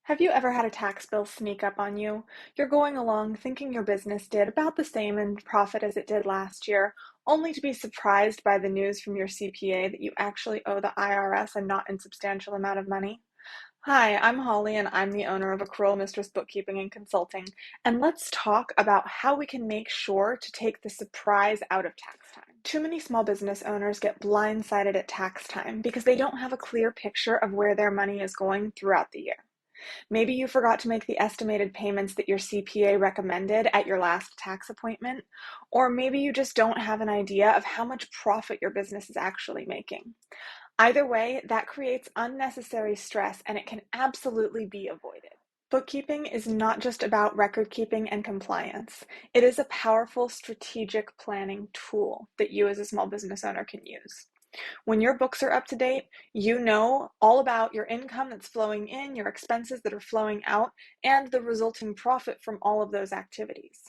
Have you ever had a tax bill sneak up on you? You're going along thinking your business did about the same in profit as it did last year, only to be surprised by the news from your CPA that you actually owe the IRS a not insubstantial amount of money. Hi, I'm Holly, and I'm the owner of Accrual Mistress Bookkeeping and Consulting. And let's talk about how we can make sure to take the surprise out of tax time. Too many small business owners get blindsided at tax time because they don't have a clear picture of where their money is going throughout the year. Maybe you forgot to make the estimated payments that your CPA recommended at your last tax appointment, or maybe you just don't have an idea of how much profit your business is actually making. Either way, that creates unnecessary stress and it can absolutely be avoided. Bookkeeping is not just about record keeping and compliance. It is a powerful strategic planning tool that you as a small business owner can use. When your books are up to date, you know all about your income that's flowing in, your expenses that are flowing out, and the resulting profit from all of those activities.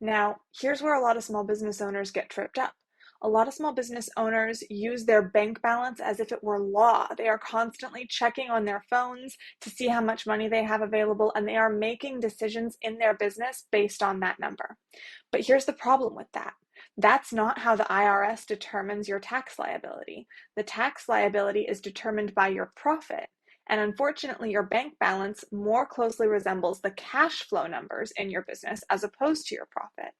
Now, here's where a lot of small business owners get tripped up. A lot of small business owners use their bank balance as if it were law. They are constantly checking on their phones to see how much money they have available, and they are making decisions in their business based on that number. But here's the problem with that. That's not how the IRS determines your tax liability. The tax liability is determined by your profit. And unfortunately, your bank balance more closely resembles the cash flow numbers in your business as opposed to your profit.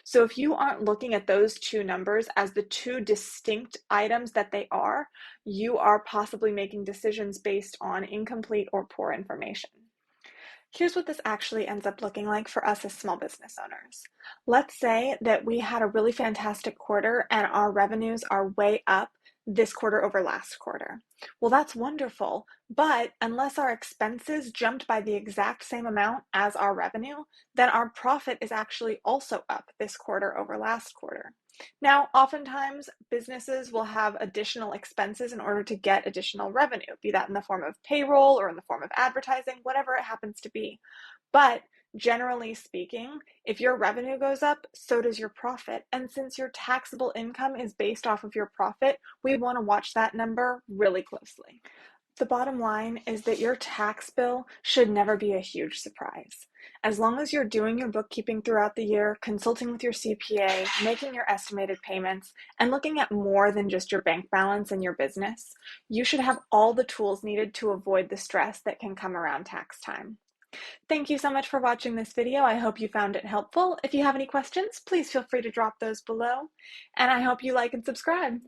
So if you aren't looking at those two numbers as the two distinct items that they are, you are possibly making decisions based on incomplete or poor information. Here's what this actually ends up looking like for us as small business owners. Let's say that we had a really fantastic quarter and our revenues are way up this quarter over last quarter. Well, that's wonderful, but unless our expenses jumped by the exact same amount as our revenue, then our profit is actually also up this quarter over last quarter. Now, oftentimes businesses will have additional expenses in order to get additional revenue, be that in the form of payroll or in the form of advertising, whatever it happens to be. But generally speaking, if your revenue goes up, so does your profit. And since your taxable income is based off of your profit, we want to watch that number really closely. The bottom line is that your tax bill should never be a huge surprise. As long as you're doing your bookkeeping throughout the year, consulting with your CPA, making your estimated payments, and looking at more than just your bank balance and your business, you should have all the tools needed to avoid the stress that can come around tax time. Thank you so much for watching this video. I hope you found it helpful. If you have any questions, please feel free to drop those below, and I hope you like and subscribe.